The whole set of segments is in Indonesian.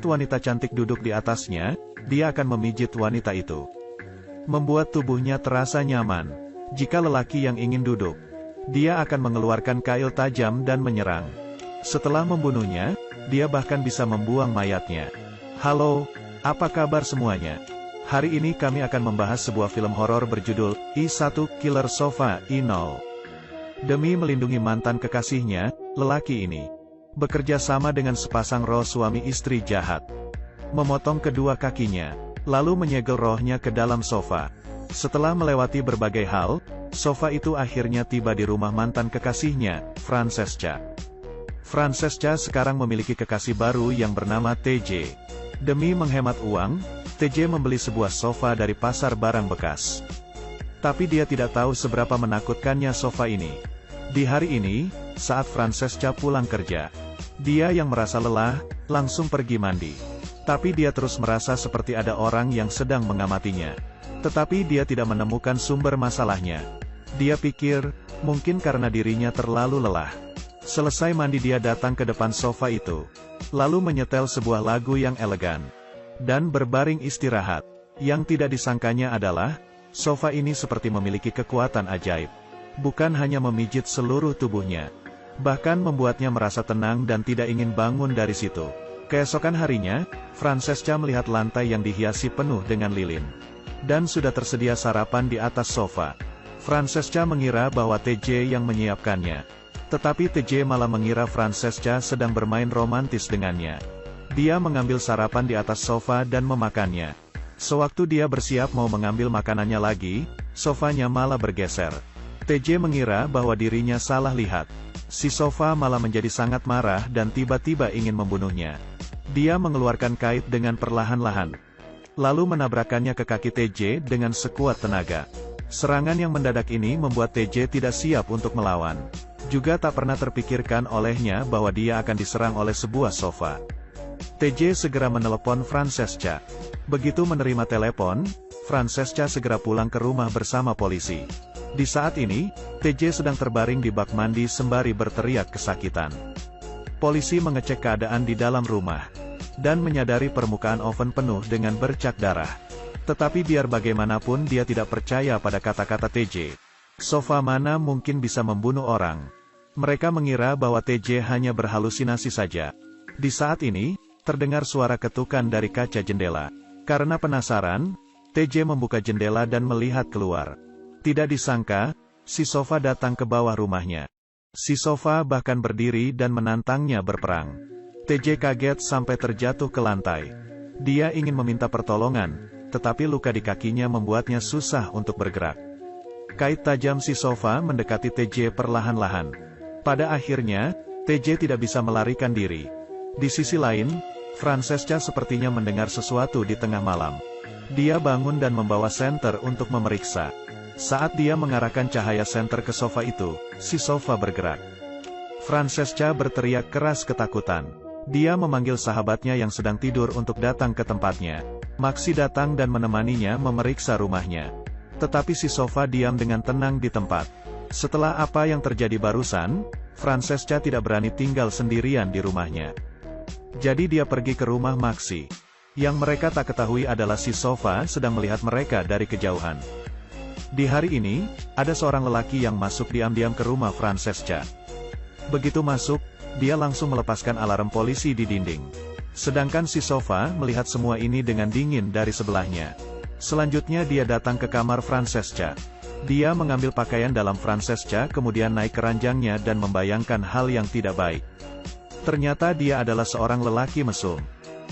wanita cantik duduk di atasnya, dia akan memijit wanita itu. Membuat tubuhnya terasa nyaman. Jika lelaki yang ingin duduk, dia akan mengeluarkan kail tajam dan menyerang. Setelah membunuhnya, dia bahkan bisa membuang mayatnya. Halo, apa kabar semuanya? Hari ini kami akan membahas sebuah film horor berjudul I1 Killer Sofa I0. Demi melindungi mantan kekasihnya, lelaki ini bekerja sama dengan sepasang roh suami istri jahat. Memotong kedua kakinya, lalu menyegel rohnya ke dalam sofa. Setelah melewati berbagai hal, sofa itu akhirnya tiba di rumah mantan kekasihnya, Francesca. Francesca sekarang memiliki kekasih baru yang bernama TJ. Demi menghemat uang, TJ membeli sebuah sofa dari pasar barang bekas. Tapi dia tidak tahu seberapa menakutkannya sofa ini. Di hari ini, saat Francesca pulang kerja, dia yang merasa lelah, langsung pergi mandi. Tapi dia terus merasa seperti ada orang yang sedang mengamatinya. Tetapi dia tidak menemukan sumber masalahnya. Dia pikir, mungkin karena dirinya terlalu lelah. Selesai mandi dia datang ke depan sofa itu, lalu menyetel sebuah lagu yang elegan, dan berbaring istirahat. Yang tidak disangkanya adalah, sofa ini seperti memiliki kekuatan ajaib. Bukan hanya memijit seluruh tubuhnya, bahkan membuatnya merasa tenang dan tidak ingin bangun dari situ. Keesokan harinya, Francesca melihat lantai yang dihiasi penuh dengan lilin. Dan sudah tersedia sarapan di atas sofa. Francesca mengira bahwa TJ yang menyiapkannya. Tetapi TJ malah mengira Francesca sedang bermain romantis dengannya. Dia mengambil sarapan di atas sofa dan memakannya. Sewaktu dia bersiap mau mengambil makanannya lagi, sofanya malah bergeser. TJ mengira bahwa dirinya salah lihat. Si sofa malah menjadi sangat marah dan tiba-tiba ingin membunuhnya. Dia mengeluarkan kait dengan perlahan-lahan, lalu menabrakkannya ke kaki TJ dengan sekuat tenaga. Serangan yang mendadak ini membuat TJ tidak siap untuk melawan. Juga tak pernah terpikirkan olehnya bahwa dia akan diserang oleh sebuah sofa. TJ segera menelepon Francesca. Begitu menerima telepon, Francesca segera pulang ke rumah bersama polisi. Di saat ini, TJ sedang terbaring di bak mandi sembari berteriak kesakitan. Polisi mengecek keadaan di dalam rumah, dan menyadari permukaan oven penuh dengan bercak darah. Tetapi biar bagaimanapun dia tidak percaya pada kata-kata TJ. Sofa mana mungkin bisa membunuh orang? Mereka mengira bahwa TJ hanya berhalusinasi saja. Di saat ini, terdengar suara ketukan dari kaca jendela. Karena penasaran, TJ membuka jendela dan melihat keluar. Tidak disangka, si sofa datang ke bawah rumahnya. Si sofa bahkan berdiri dan menantangnya berperang. TJ kaget sampai terjatuh ke lantai. Dia ingin meminta pertolongan, tetapi luka di kakinya membuatnya susah untuk bergerak. Kait tajam si sofa mendekati TJ perlahan-lahan. Pada akhirnya, TJ tidak bisa melarikan diri. Di sisi lain, Francesca sepertinya mendengar sesuatu di tengah malam. Dia bangun dan membawa senter untuk memeriksa. Saat dia mengarahkan cahaya senter ke sofa itu, si sofa bergerak. Francesca berteriak keras ketakutan. Dia memanggil sahabatnya yang sedang tidur untuk datang ke tempatnya. Maxi datang dan menemaninya memeriksa rumahnya. Tetapi si sofa diam dengan tenang di tempat. Setelah apa yang terjadi barusan, Francesca tidak berani tinggal sendirian di rumahnya. Jadi dia pergi ke rumah Maxi. Yang mereka tak ketahui adalah si sofa sedang melihat mereka dari kejauhan. Di hari ini, ada seorang lelaki yang masuk diam-diam ke rumah Francesca. Begitu masuk, dia langsung melepaskan alarm polisi di dinding. Sedangkan si sofa melihat semua ini dengan dingin dari sebelahnya. Selanjutnya dia datang ke kamar Francesca. Dia mengambil pakaian dalam Francesca kemudian naik ke ranjangnya dan membayangkan hal yang tidak baik. Ternyata dia adalah seorang lelaki mesum.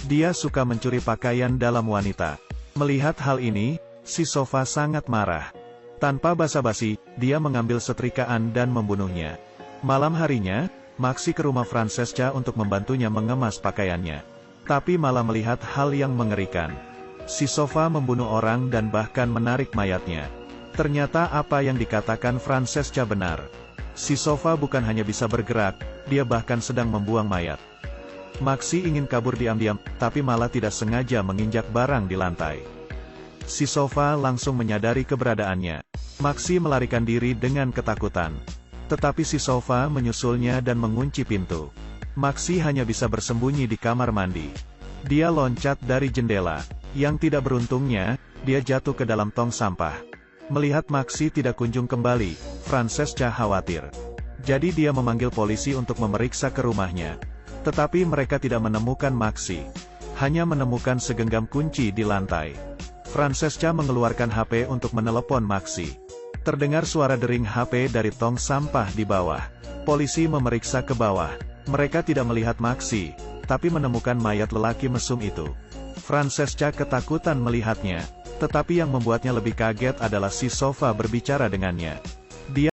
Dia suka mencuri pakaian dalam wanita. Melihat hal ini, si sofa sangat marah. Tanpa basa-basi, dia mengambil setrikaan dan membunuhnya. Malam harinya, Maxi ke rumah Francesca untuk membantunya mengemas pakaiannya. Tapi malah melihat hal yang mengerikan. Si sofa membunuh orang dan bahkan menarik mayatnya. Ternyata apa yang dikatakan Francesca benar. Si sofa bukan hanya bisa bergerak, dia bahkan sedang membuang mayat. Maxi ingin kabur diam-diam, tapi malah tidak sengaja menginjak barang di lantai. Si sofa langsung menyadari keberadaannya. Maxi melarikan diri dengan ketakutan. Tetapi si sofa menyusulnya dan mengunci pintu. Maxi hanya bisa bersembunyi di kamar mandi. Dia loncat dari jendela. Yang tidak beruntungnya, dia jatuh ke dalam tong sampah. Melihat Maxi tidak kunjung kembali, Francesca khawatir. Jadi dia memanggil polisi untuk memeriksa ke rumahnya. Tetapi mereka tidak menemukan Maxi. Hanya menemukan segenggam kunci di lantai. Francesca mengeluarkan HP untuk menelepon Maxi. Terdengar suara dering HP dari tong sampah di bawah. Polisi memeriksa ke bawah. Mereka tidak melihat Maxi, tapi menemukan mayat lelaki mesum itu. Francesca ketakutan melihatnya, tetapi yang membuatnya lebih kaget adalah si Sova berbicara dengannya.